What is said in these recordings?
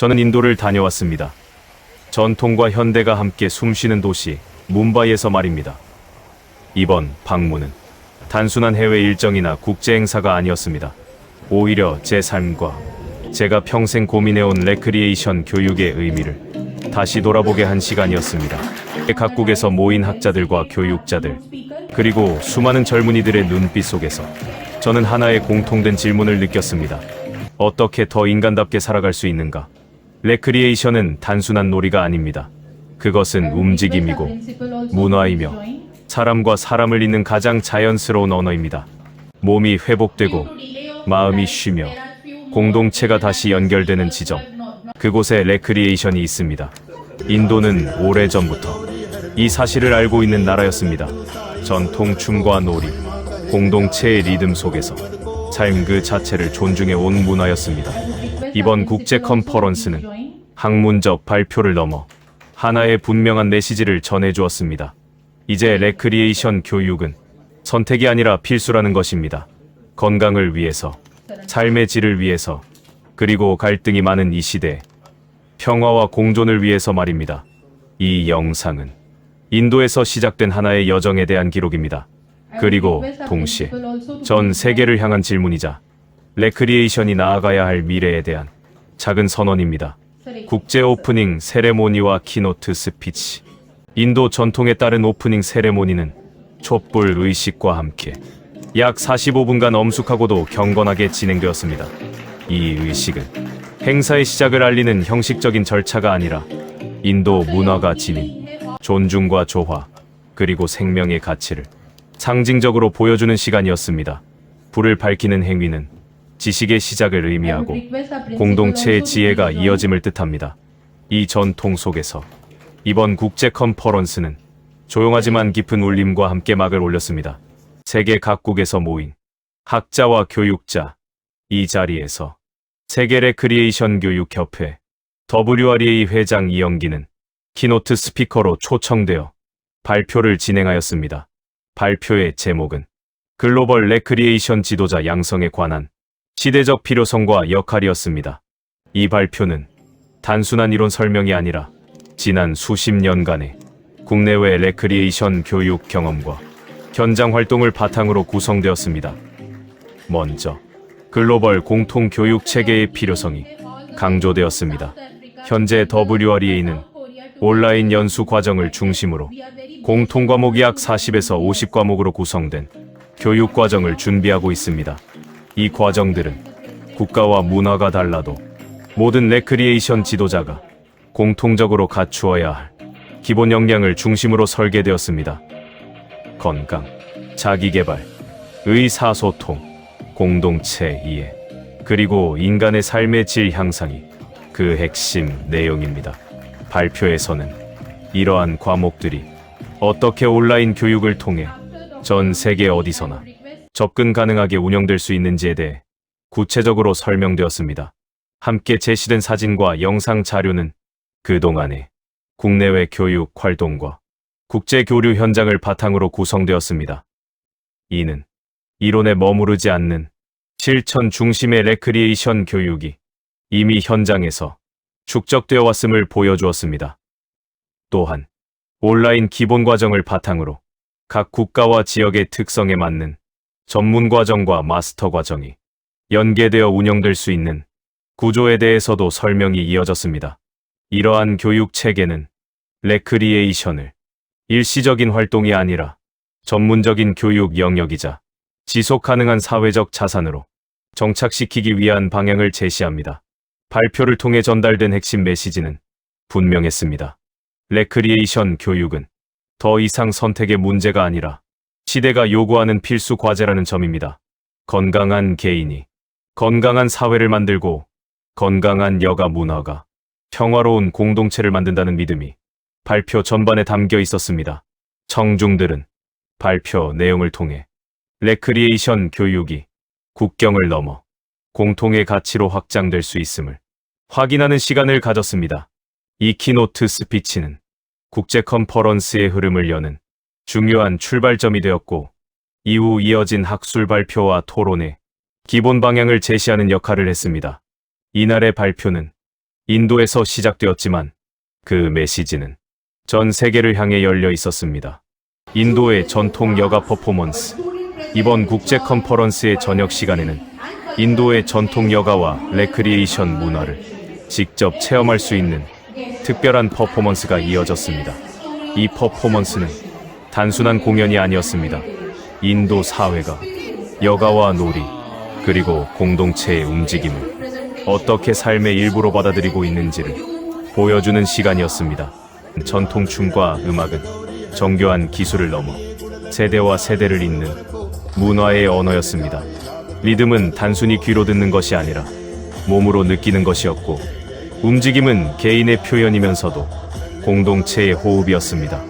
저는 인도를 다녀왔습니다. 전통과 현대가 함께 숨쉬는 도시 뭄바이에서 말입니다. 이번 방문은 단순한 해외 일정이나 국제 행사가 아니었습니다. 오히려 제 삶과 제가 평생 고민해온 레크리에이션 교육의 의미를 다시 돌아보게 한 시간이었습니다. 각국에서 모인 학자들과 교육자들, 그리고 수많은 젊은이들의 눈빛 속에서 저는 하나의 공통된 질문을 느꼈습니다. 어떻게 더 인간답게 살아갈 수 있는가? 레크리에이션은 단순한 놀이가 아닙니다. 그것은 움직임이고 문화이며 사람과 사람을 잇는 가장 자연스러운 언어입니다. 몸이 회복되고 마음이 쉬며 공동체가 다시 연결되는 지점, 그곳에 레크리에이션이 있습니다. 인도는 오래전부터 이 사실을 알고 있는 나라였습니다. 전통 춤과 놀이, 공동체의 리듬 속에서 삶 그 자체를 존중해 온 문화였습니다. 이번 국제 컨퍼런스는 학문적 발표를 넘어 하나의 분명한 메시지를 전해주었습니다. 이제 레크리에이션 교육은 선택이 아니라 필수라는 것입니다. 건강을 위해서, 삶의 질을 위해서, 그리고 갈등이 많은 이 시대, 평화와 공존을 위해서 말입니다. 이 영상은 인도에서 시작된 하나의 여정에 대한 기록입니다. 그리고 동시에 전 세계를 향한 질문이자 레크리에이션이 나아가야 할 미래에 대한 작은 선언입니다. 국제 오프닝 세레모니와 키노트 스피치. 인도 전통에 따른 오프닝 세레모니는 촛불 의식과 함께 약 45분간 엄숙하고도 경건하게 진행되었습니다. 이 의식은 행사의 시작을 알리는 형식적인 절차가 아니라 인도 문화가 지닌 존중과 조화, 그리고 생명의 가치를 상징적으로 보여주는 시간이었습니다. 불을 밝히는 행위는 지식의 시작을 의미하고 공동체의 지혜가 이어짐을 뜻합니다. 이 전통 속에서 이번 국제 컨퍼런스는 조용하지만 깊은 울림과 함께 막을 올렸습니다. 세계 각국에서 모인 학자와 교육자, 이 자리에서 세계 레크리에이션 교육협회 WREA 회장 이영기는 키노트 스피커로 초청되어 발표를 진행하였습니다. 발표의 제목은 글로벌 레크리에이션 지도자 양성에 관한 시대적 필요성과 역할이었습니다. 이 발표는 단순한 이론 설명이 아니라 지난 수십 년간의 국내외 레크리에이션 교육 경험과 현장 활동을 바탕으로 구성되었습니다. 먼저 글로벌 공통 교육 체계의 필요성이 강조되었습니다. 현재 WREA는 온라인 연수 과정을 중심으로 공통 과목이 약 40에서 50과목으로 구성된 교육 과정을 준비하고 있습니다. 이 과정들은 국가와 문화가 달라도 모든 레크리에이션 지도자가 공통적으로 갖추어야 할 기본 역량을 중심으로 설계되었습니다. 건강, 자기개발, 의사소통, 공동체 이해, 그리고 인간의 삶의 질 향상이 그 핵심 내용입니다. 발표에서는 이러한 과목들이 어떻게 온라인 교육을 통해 전 세계 어디서나 접근 가능하게 운영될 수 있는지에 대해 구체적으로 설명되었습니다. 함께 제시된 사진과 영상 자료는 그동안의 국내외 교육 활동과 국제 교류 현장을 바탕으로 구성되었습니다. 이는 이론에 머무르지 않는 실천 중심의 레크리에이션 교육이 이미 현장에서 축적되어 왔음을 보여주었습니다. 또한 온라인 기본 과정을 바탕으로 각 국가와 지역의 특성에 맞는 전문 과정과 마스터 과정이 연계되어 운영될 수 있는 구조에 대해서도 설명이 이어졌습니다. 이러한 교육 체계는 레크리에이션을 일시적인 활동이 아니라 전문적인 교육 영역이자 지속 가능한 사회적 자산으로 정착시키기 위한 방향을 제시합니다. 발표를 통해 전달된 핵심 메시지는 분명했습니다. 레크리에이션 교육은 더 이상 선택의 문제가 아니라 시대가 요구하는 필수 과제라는 점입니다. 건강한 개인이 건강한 사회를 만들고 건강한 여가 문화가 평화로운 공동체를 만든다는 믿음이 발표 전반에 담겨 있었습니다. 청중들은 발표 내용을 통해 레크리에이션 교육이 국경을 넘어 공통의 가치로 확장될 수 있음을 확인하는 시간을 가졌습니다. 이 키노트 스피치는 국제 컨퍼런스의 흐름을 여는 중요한 출발점이 되었고, 이후 이어진 학술 발표와 토론에 기본 방향을 제시하는 역할을 했습니다. 이날의 발표는 인도에서 시작되었지만 그 메시지는 전 세계를 향해 열려 있었습니다. 인도의 전통 여가 퍼포먼스. 이번 국제 컨퍼런스의 저녁 시간에는 인도의 전통 여가와 레크리에이션 문화를 직접 체험할 수 있는 특별한 퍼포먼스가 이어졌습니다. 이 퍼포먼스는 단순한 공연이 아니었습니다. 인도 사회가 여가와 놀이, 그리고 공동체의 움직임을 어떻게 삶의 일부로 받아들이고 있는지를 보여주는 시간이었습니다. 전통춤과 음악은 정교한 기술을 넘어 세대와 세대를 잇는 문화의 언어였습니다. 리듬은 단순히 귀로 듣는 것이 아니라 몸으로 느끼는 것이었고, 움직임은 개인의 표현이면서도 공동체의 호흡이었습니다.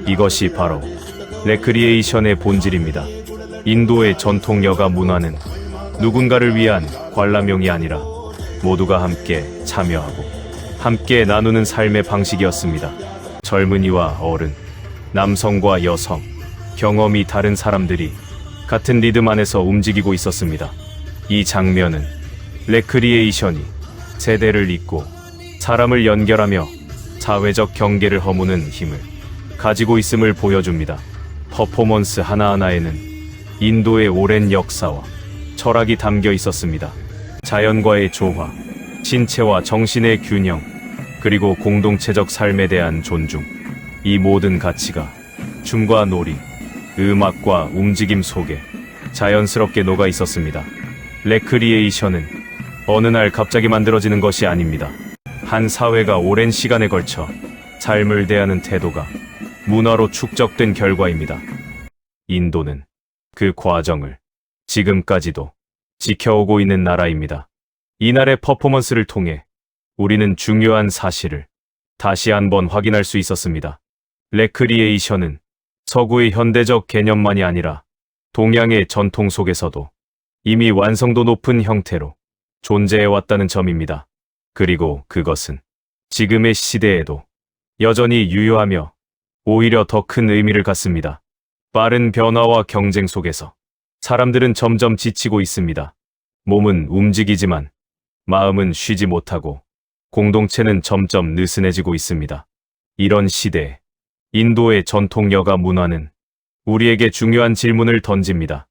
이것이 바로 레크리에이션의 본질입니다. 인도의 전통 여가 문화는 누군가를 위한 관람용이 아니라 모두가 함께 참여하고 함께 나누는 삶의 방식이었습니다. 젊은이와 어른, 남성과 여성, 경험이 다른 사람들이 같은 리듬 안에서 움직이고 있었습니다. 이 장면은 레크리에이션이 세대를 잇고 사람을 연결하며 사회적 경계를 허무는 힘을 가지고 있음을 보여줍니다. 퍼포먼스 하나하나에는 인도의 오랜 역사와 철학이 담겨 있었습니다. 자연과의 조화, 신체와 정신의 균형, 그리고 공동체적 삶에 대한 존중. 이 모든 가치가 춤과 놀이, 음악과 움직임 속에 자연스럽게 녹아 있었습니다. 레크리에이션은 어느 날 갑자기 만들어지는 것이 아닙니다. 한 사회가 오랜 시간에 걸쳐 삶을 대하는 태도가 문화로 축적된 결과입니다. 인도는 그 과정을 지금까지도 지켜오고 있는 나라입니다. 이날의 퍼포먼스를 통해 우리는 중요한 사실을 다시 한번 확인할 수 있었습니다. 레크리에이션은 서구의 현대적 개념만이 아니라 동양의 전통 속에서도 이미 완성도 높은 형태로 존재해왔다는 점입니다. 그리고 그것은 지금의 시대에도 여전히 유효하며 오히려 더 큰 의미를 갖습니다. 빠른 변화와 경쟁 속에서 사람들은 점점 지치고 있습니다. 몸은 움직이지만 마음은 쉬지 못하고 공동체는 점점 느슨해지고 있습니다. 이런 시대에 인도의 전통 여가 문화는 우리에게 중요한 질문을 던집니다.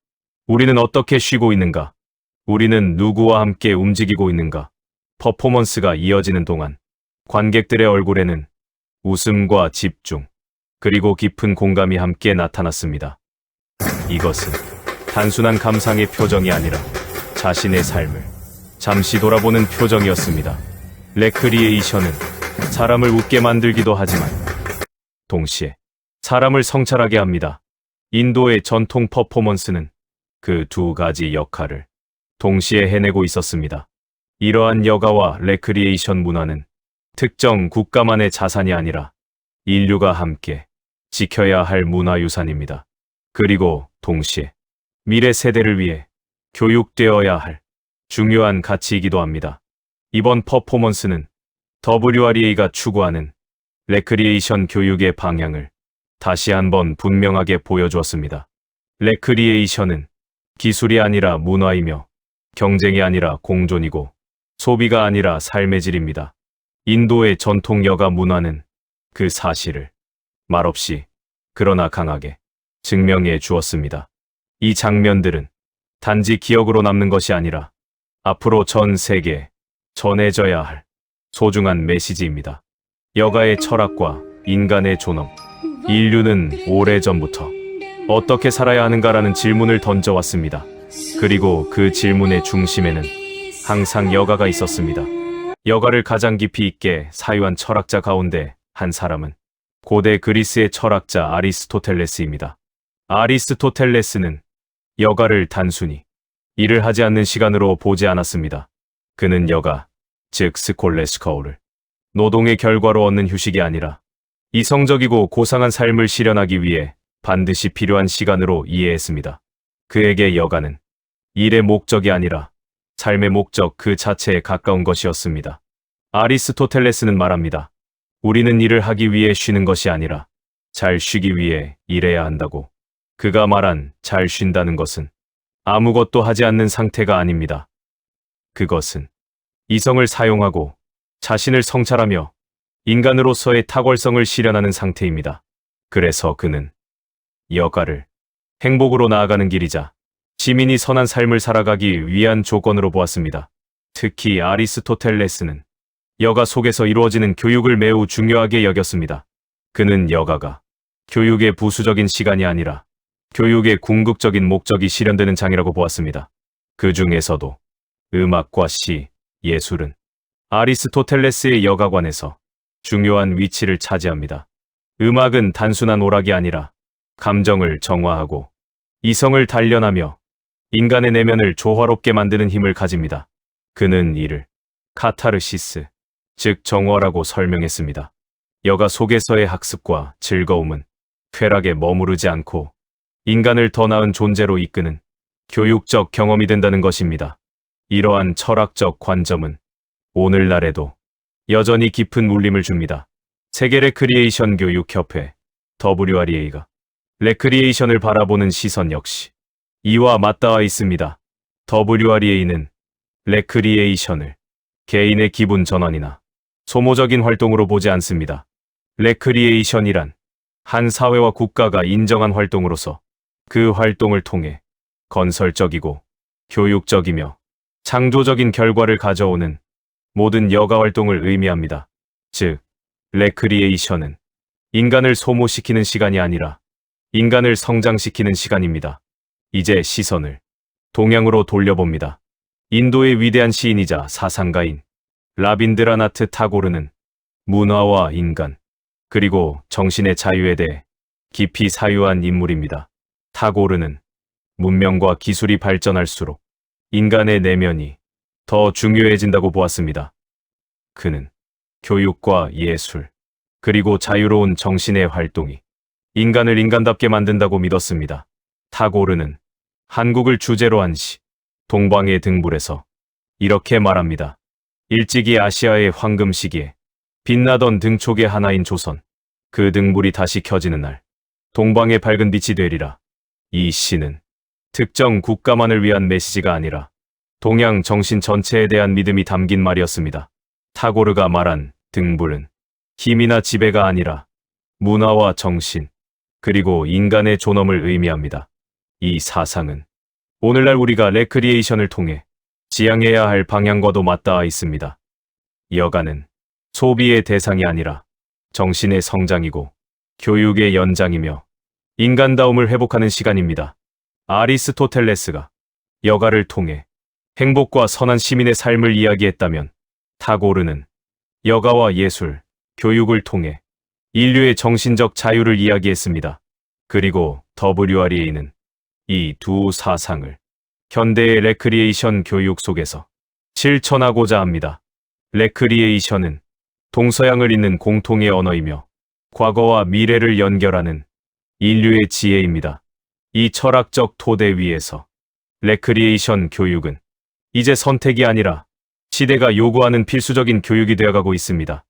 우리는 어떻게 쉬고 있는가? 우리는 누구와 함께 움직이고 있는가? 퍼포먼스가 이어지는 동안 관객들의 얼굴에는 웃음과 집중, 그리고 깊은 공감이 함께 나타났습니다. 이것은 단순한 감상의 표정이 아니라 자신의 삶을 잠시 돌아보는 표정이었습니다. 레크리에이션은 사람을 웃게 만들기도 하지만 동시에 사람을 성찰하게 합니다. 인도의 전통 퍼포먼스는 그 두 가지 역할을 동시에 해내고 있었습니다. 이러한 여가와 레크리에이션 문화는 특정 국가만의 자산이 아니라 인류가 함께 지켜야 할 문화유산입니다. 그리고 동시에 미래 세대를 위해 교육되어야 할 중요한 가치이기도 합니다. 이번 퍼포먼스는 WREA가 추구하는 레크리에이션 교육의 방향을 다시 한번 분명하게 보여주었습니다. 레크리에이션은 기술이 아니라 문화이며 경쟁이 아니라 공존이고 소비가 아니라 삶의 질입니다. 인도의 전통 여가 문화는 그 사실을 말없이 그러나 강하게 증명해 주었습니다. 이 장면들은 단지 기억으로 남는 것이 아니라 앞으로 전 세계에 전해져야 할 소중한 메시지입니다. 여가의 철학과 인간의 존엄. 인류는 오래전부터 어떻게 살아야 하는가라는 질문을 던져왔습니다. 그리고 그 질문의 중심에는 항상 여가가 있었습니다. 여가를 가장 깊이 있게 사유한 철학자 가운데 한 사람은 고대 그리스의 철학자 아리스토텔레스입니다. 아리스토텔레스는 여가를 단순히 일을 하지 않는 시간으로 보지 않았습니다. 그는 여가, 즉 스콜레스커우를 노동의 결과로 얻는 휴식이 아니라 이성적이고 고상한 삶을 실현하기 위해 반드시 필요한 시간으로 이해했습니다. 그에게 여가는 일의 목적이 아니라 삶의 목적 그 자체에 가까운 것이었습니다. 아리스토텔레스는 말합니다. 우리는 일을 하기 위해 쉬는 것이 아니라 잘 쉬기 위해 일해야 한다고. 그가 말한 잘 쉰다는 것은 아무것도 하지 않는 상태가 아닙니다. 그것은 이성을 사용하고 자신을 성찰하며 인간으로서의 탁월성을 실현하는 상태입니다. 그래서 그는 여가를 행복으로 나아가는 길이자 시민이 선한 삶을 살아가기 위한 조건으로 보았습니다. 특히 아리스토텔레스는 여가 속에서 이루어지는 교육을 매우 중요하게 여겼습니다. 그는 여가가 교육의 부수적인 시간이 아니라 교육의 궁극적인 목적이 실현되는 장이라고 보았습니다. 그 중에서도 음악과 시, 예술은 아리스토텔레스의 여가관에서 중요한 위치를 차지합니다. 음악은 단순한 오락이 아니라 감정을 정화하고 이성을 단련하며 인간의 내면을 조화롭게 만드는 힘을 가집니다. 그는 이를 카타르시스, 즉 정화라고 설명했습니다. 여가 속에서의 학습과 즐거움은 쾌락에 머무르지 않고 인간을 더 나은 존재로 이끄는 교육적 경험이 된다는 것입니다. 이러한 철학적 관점은 오늘날에도 여전히 깊은 울림을 줍니다. 세계 레크리에이션 교육협회 WREA가 레크리에이션을 바라보는 시선 역시 이와 맞닿아 있습니다. WREA는 레크리에이션을 개인의 기분 전환이나 소모적인 활동으로 보지 않습니다. 레크리에이션이란 한 사회와 국가가 인정한 활동으로서 그 활동을 통해 건설적이고 교육적이며 창조적인 결과를 가져오는 모든 여가 활동을 의미합니다. 즉, 레크리에이션은 인간을 소모시키는 시간이 아니라 인간을 성장시키는 시간입니다. 이제 시선을 동양으로 돌려봅니다. 인도의 위대한 시인이자 사상가인 라빈드라나트 타고르는 문화와 인간, 그리고 정신의 자유에 대해 깊이 사유한 인물입니다. 타고르는 문명과 기술이 발전할수록 인간의 내면이 더 중요해진다고 보았습니다. 그는 교육과 예술, 그리고 자유로운 정신의 활동이 인간을 인간답게 만든다고 믿었습니다. 타고르는 한국을 주제로 한 시, 동방의 등불에서 이렇게 말합니다. 일찍이 아시아의 황금 시기에 빛나던 등촉의 하나인 조선, 그 등불이 다시 켜지는 날, 동방의 밝은 빛이 되리라. 이 시는 특정 국가만을 위한 메시지가 아니라 동양 정신 전체에 대한 믿음이 담긴 말이었습니다. 타고르가 말한 등불은 힘이나 지배가 아니라 문화와 정신, 그리고 인간의 존엄을 의미합니다. 이 사상은 오늘날 우리가 레크리에이션을 통해 지향해야 할 방향과도 맞닿아 있습니다. 여가는 소비의 대상이 아니라 정신의 성장이고 교육의 연장이며 인간다움을 회복하는 시간입니다. 아리스토텔레스가 여가를 통해 행복과 선한 시민의 삶을 이야기했다면 타고르는 여가와 예술, 교육을 통해 인류의 정신적 자유를 이야기했습니다. 그리고 WREA는 이 두 사상을 현대의 레크리에이션 교육 속에서 실천하고자 합니다. 레크리에이션은 동서양을 잇는 공통의 언어이며 과거와 미래를 연결하는 인류의 지혜입니다. 이 철학적 토대 위에서 레크리에이션 교육은 이제 선택이 아니라 시대가 요구하는 필수적인 교육이 되어가고 있습니다.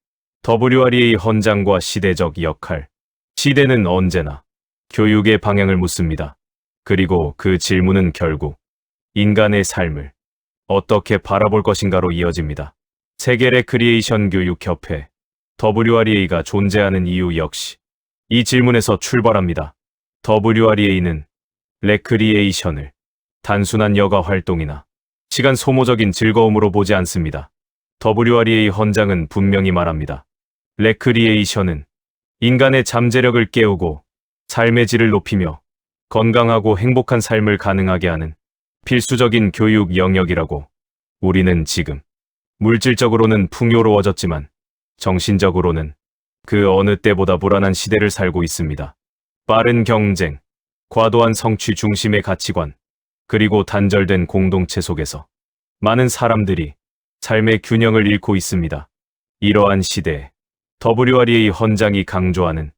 WREA 헌장과 시대적 역할. 시대는 언제나 교육의 방향을 묻습니다. 그리고 그 질문은 결국 인간의 삶을 어떻게 바라볼 것인가로 이어집니다. 세계 레크리에이션 교육협회 WREA가 존재하는 이유 역시 이 질문에서 출발합니다. WREA는 레크리에이션을 단순한 여가 활동이나 시간 소모적인 즐거움으로 보지 않습니다. WREA 헌장은 분명히 말합니다. 레크리에이션은 인간의 잠재력을 깨우고 삶의 질을 높이며 건강하고 행복한 삶을 가능하게 하는 필수적인 교육 영역이라고. 우리는 지금 물질적으로는 풍요로워졌지만 정신적으로는 그 어느 때보다 불안한 시대를 살고 있습니다. 빠른 경쟁, 과도한 성취 중심의 가치관, 그리고 단절된 공동체 속에서 많은 사람들이 삶의 균형을 잃고 있습니다. 이러한 시대에 WREA 헌장이 강조하는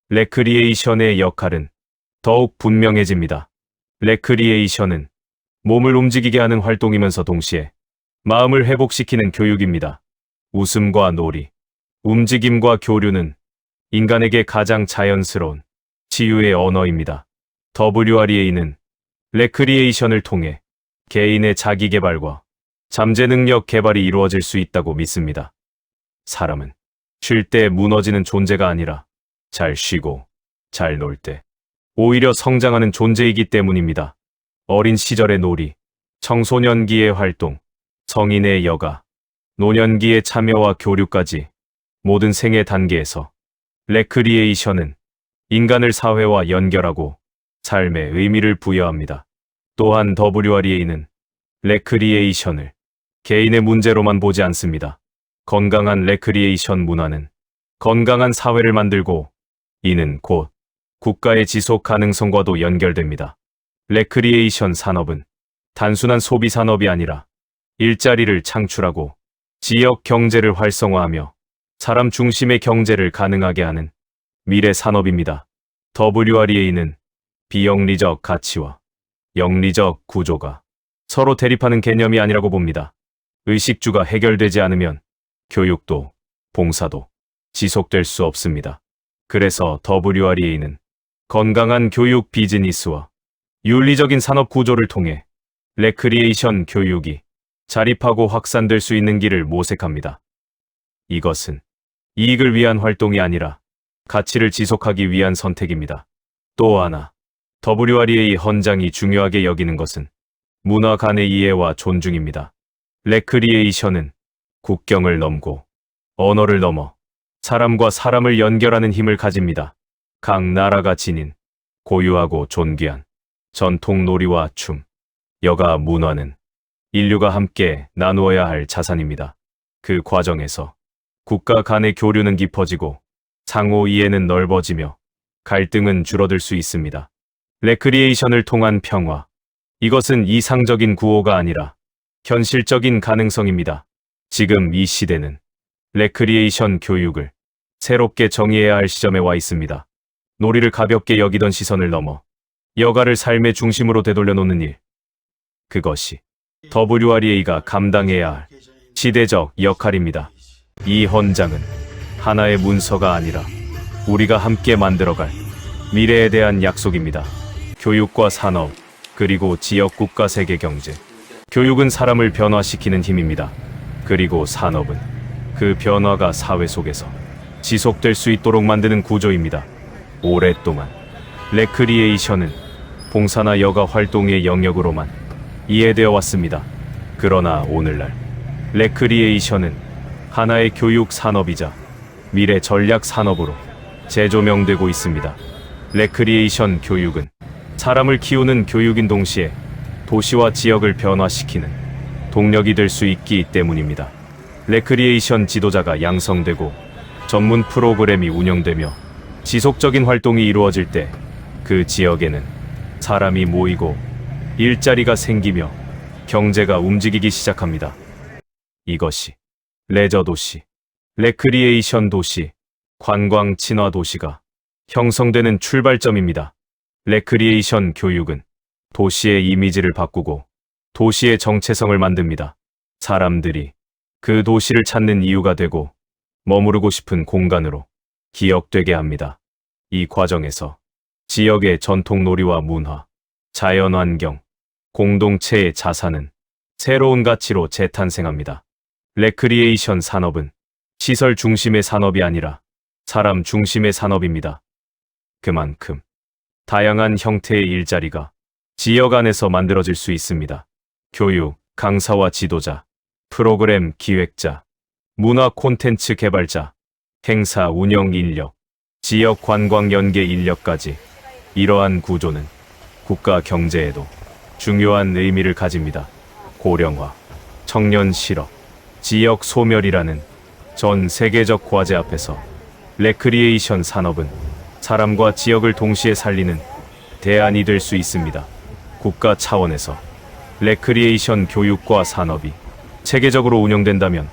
레크리에이션의 역할은 더욱 분명해집니다. 레크리에이션은 몸을 움직이게 하는 활동이면서 동시에 마음을 회복시키는 교육입니다. 웃음과 놀이, 움직임과 교류는 인간에게 가장 자연스러운 치유의 언어입니다. WREA는 레크리에이션을 통해 개인의 자기 개발과 잠재 능력 개발이 이루어질 수 있다고 믿습니다. 사람은 쉴 때 무너지는 존재가 아니라 잘 쉬고 잘 놀 때 오히려 성장하는 존재이기 때문입니다. 어린 시절의 놀이, 청소년기의 활동, 성인의 여가, 노년기의 참여와 교류까지 모든 생애 단계에서 레크리에이션은 인간을 사회와 연결하고 삶에 의미를 부여합니다. 또한 WREA는 레크리에이션을 개인의 문제로만 보지 않습니다. 건강한 레크리에이션 문화는 건강한 사회를 만들고 이는 곧 국가의 지속 가능성과도 연결됩니다. 레크리에이션 산업은 단순한 소비 산업이 아니라 일자리를 창출하고 지역 경제를 활성화하며 사람 중심의 경제를 가능하게 하는 미래 산업입니다. WREA는 비영리적 가치와 영리적 구조가 서로 대립하는 개념이 아니라고 봅니다. 의식주가 해결되지 않으면 교육도 봉사도 지속될 수 없습니다. 그래서 WREA는 건강한 교육 비즈니스와 윤리적인 산업 구조를 통해 레크리에이션 교육이 자립하고 확산될 수 있는 길을 모색합니다. 이것은 이익을 위한 활동이 아니라 가치를 지속하기 위한 선택입니다. 또 하나, WREA 헌장이 중요하게 여기는 것은 문화 간의 이해와 존중입니다. 레크리에이션은 국경을 넘고 언어를 넘어 사람과 사람을 연결하는 힘을 가집니다. 각 나라가 지닌 고유하고 존귀한 전통 놀이와 춤, 여가 문화는 인류가 함께 나누어야 할 자산입니다. 그 과정에서 국가 간의 교류는 깊어지고 상호 이해는 넓어지며 갈등은 줄어들 수 있습니다. 레크리에이션을 통한 평화, 이것은 이상적인 구호가 아니라 현실적인 가능성입니다. 지금 이 시대는 레크리에이션 교육을 새롭게 정의해야 할 시점에 와 있습니다. 놀이를 가볍게 여기던 시선을 넘어 여가를 삶의 중심으로 되돌려놓는 일. 그것이 WREA가 감당해야 할 시대적 역할입니다. 이 헌장은 하나의 문서가 아니라 우리가 함께 만들어갈 미래에 대한 약속입니다. 교육과 산업, 그리고 지역국가 세계 경제. 교육은 사람을 변화시키는 힘입니다. 그리고 산업은 그 변화가 사회 속에서 지속될 수 있도록 만드는 구조입니다. 오랫동안 레크리에이션은 봉사나 여가 활동의 영역으로만 이해되어 왔습니다. 그러나 오늘날 레크리에이션은 하나의 교육 산업이자 미래 전략 산업으로 재조명되고 있습니다. 레크리에이션 교육은 사람을 키우는 교육인 동시에 도시와 지역을 변화시키는 동력이 될 수 있기 때문입니다. 레크리에이션 지도자가 양성되고 전문 프로그램이 운영되며 지속적인 활동이 이루어질 때 그 지역에는 사람이 모이고 일자리가 생기며 경제가 움직이기 시작합니다. 이것이 레저 도시, 레크리에이션 도시, 관광 친화 도시가 형성되는 출발점입니다. 레크리에이션 교육은 도시의 이미지를 바꾸고 도시의 정체성을 만듭니다. 사람들이 그 도시를 찾는 이유가 되고 머무르고 싶은 공간으로 기억되게 합니다. 이 과정에서 지역의 전통 놀이와 문화, 자연환경, 공동체의 자산은 새로운 가치로 재탄생합니다. 레크리에이션 산업은 시설 중심의 산업이 아니라 사람 중심의 산업입니다. 그만큼 다양한 형태의 일자리가 지역 안에서 만들어질 수 있습니다. 교육, 강사와 지도자, 프로그램 기획자, 문화 콘텐츠 개발자, 행사 운영 인력, 지역 관광 연계 인력까지 이러한 구조는 국가 경제에도 중요한 의미를 가집니다. 고령화, 청년 실업, 지역 소멸이라는 전 세계적 과제 앞에서 레크리에이션 산업은 사람과 지역을 동시에 살리는 대안이 될 수 있습니다. 국가 차원에서 레크리에이션 교육과 산업이 체계적으로 운영된다면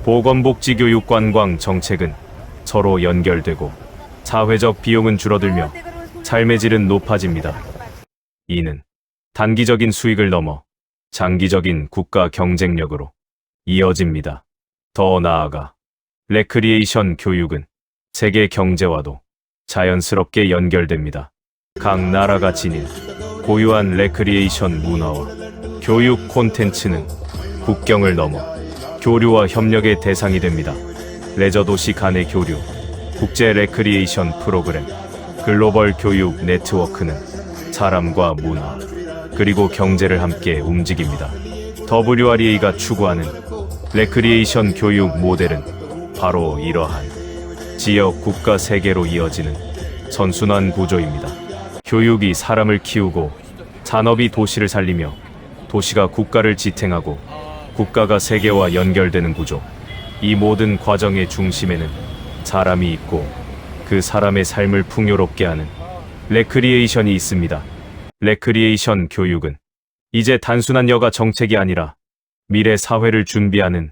보건복지교육 관광 정책은 서로 연결되고 사회적 비용은 줄어들며 삶의 질은 높아집니다. 이는 단기적인 수익을 넘어 장기적인 국가 경쟁력으로 이어집니다. 더 나아가 레크리에이션 교육은 세계 경제와도 자연스럽게 연결됩니다. 각 나라가 지닌 고유한 레크리에이션 문화와 교육 콘텐츠는 국경을 넘어 교류와 협력의 대상이 됩니다. 레저 도시 간의 교류, 국제 레크리에이션 프로그램, 글로벌 교육 네트워크는 사람과 문화, 그리고 경제를 함께 움직입니다. WREA가 추구하는 레크리에이션 교육 모델은 바로 이러한 지역 국가 세계로 이어지는 선순환 구조입니다. 교육이 사람을 키우고 산업이 도시를 살리며 도시가 국가를 지탱하고 국가가 세계와 연결되는 구조. 이 모든 과정의 중심에는 사람이 있고 그 사람의 삶을 풍요롭게 하는 레크리에이션이 있습니다. 레크리에이션 교육은 이제 단순한 여가 정책이 아니라 미래 사회를 준비하는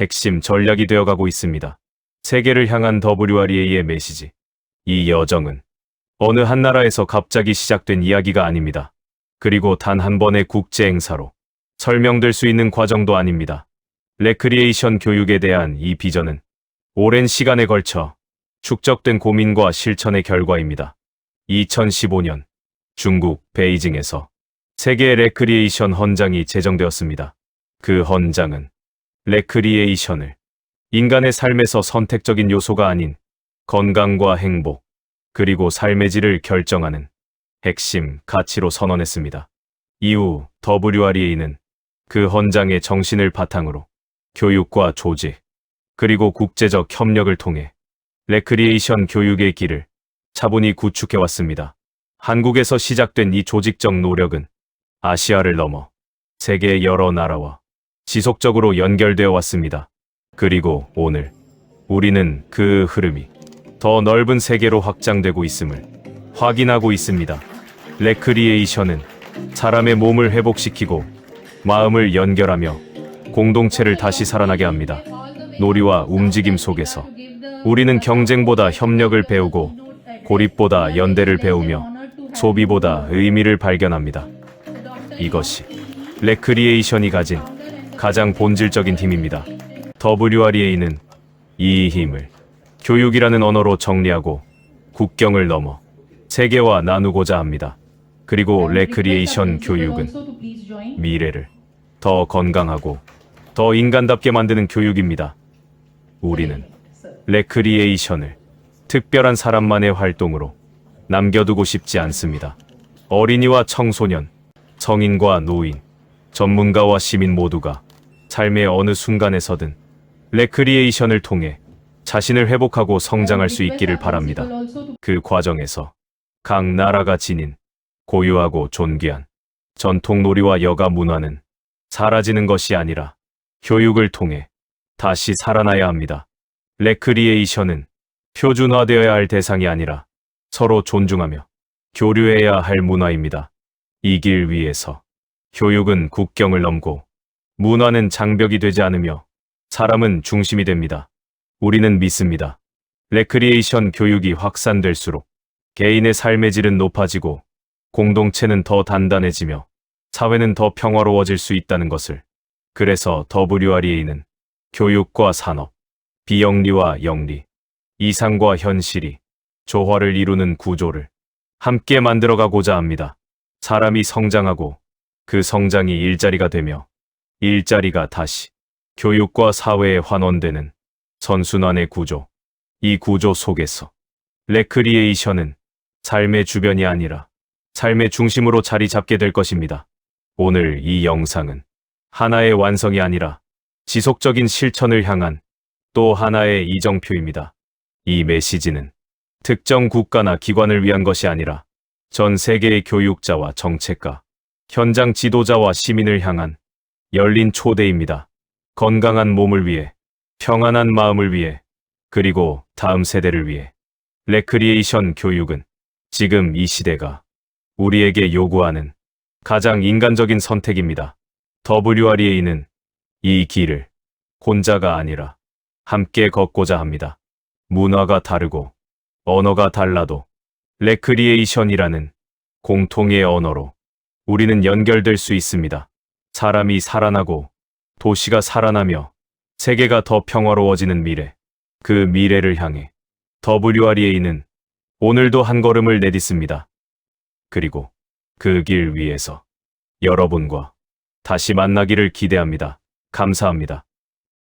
핵심 전략이 되어가고 있습니다. 세계를 향한 WREA의 메시지. 이 여정은 어느 한 나라에서 갑자기 시작된 이야기가 아닙니다. 그리고 단 한 번의 국제 행사로 설명될 수 있는 과정도 아닙니다. 레크리에이션 교육에 대한 이 비전은 오랜 시간에 걸쳐 축적된 고민과 실천의 결과입니다. 2015년 중국 베이징에서 세계 레크리에이션 헌장이 제정되었습니다. 그 헌장은 레크리에이션을 인간의 삶에서 선택적인 요소가 아닌 건강과 행복, 그리고 삶의 질을 결정하는 핵심 가치로 선언했습니다. 이후 WREA는 그 헌장의 정신을 바탕으로 교육과 조직, 그리고 국제적 협력을 통해 레크리에이션 교육의 길을 차분히 구축해왔습니다. 한국에서 시작된 이 조직적 노력은 아시아를 넘어 세계 여러 나라와 지속적으로 연결되어 왔습니다. 그리고 오늘 우리는 그 흐름이 더 넓은 세계로 확장되고 있음을 확인하고 있습니다. 레크리에이션은 사람의 몸을 회복시키고 마음을 연결하며 공동체를 다시 살아나게 합니다. 놀이와 움직임 속에서 우리는 경쟁보다 협력을 배우고 고립보다 연대를 배우며 소비보다 의미를 발견합니다. 이것이 레크리에이션이 가진 가장 본질적인 힘입니다. WREA는 이 힘을 교육이라는 언어로 정리하고 국경을 넘어 세계와 나누고자 합니다. 그리고 레크리에이션 교육은 미래를 더 건강하고 더 인간답게 만드는 교육입니다. 우리는 레크리에이션을 특별한 사람만의 활동으로 남겨두고 싶지 않습니다. 어린이와 청소년, 성인과 노인, 전문가와 시민 모두가 삶의 어느 순간에서든 레크리에이션을 통해 자신을 회복하고 성장할 수 있기를 바랍니다. 그 과정에서 각 나라가 지닌 고유하고 존귀한 전통 놀이와 여가 문화는 사라지는 것이 아니라 교육을 통해 다시 살아나야 합니다. 레크리에이션은 표준화되어야 할 대상이 아니라 서로 존중하며 교류해야 할 문화입니다. 이 길 위에서 교육은 국경을 넘고 문화는 장벽이 되지 않으며 사람은 중심이 됩니다. 우리는 믿습니다. 레크리에이션 교육이 확산될수록 개인의 삶의 질은 높아지고 공동체는 더 단단해지며 사회는 더 평화로워질 수 있다는 것을. 그래서 WREA는 교육과 산업, 비영리와 영리, 이상과 현실이 조화를 이루는 구조를 함께 만들어가고자 합니다. 사람이 성장하고 그 성장이 일자리가 되며 일자리가 다시 교육과 사회에 환원되는 선순환의 구조. 이 구조 속에서 레크리에이션은 삶의 주변이 아니라 삶의 중심으로 자리 잡게 될 것입니다. 오늘 이 영상은 하나의 완성이 아니라 지속적인 실천을 향한 또 하나의 이정표입니다. 이 메시지는 특정 국가나 기관을 위한 것이 아니라 전 세계의 교육자와 정책가, 현장 지도자와 시민을 향한 열린 초대입니다. 건강한 몸을 위해, 평안한 마음을 위해, 그리고 다음 세대를 위해. 레크리에이션 교육은 지금 이 시대가 우리에게 요구하는 가장 인간적인 선택입니다. WREA는 이 길을 혼자가 아니라 함께 걷고자 합니다. 문화가 다르고 언어가 달라도 레크리에이션이라는 공통의 언어로 우리는 연결될 수 있습니다. 사람이 살아나고 도시가 살아나며 세계가 더 평화로워지는 미래, 그 미래를 향해 WREA는 오늘도 한 걸음을 내딛습니다. 그리고 그 길 위에서 여러분과 다시 만나기를 기대합니다. 감사합니다.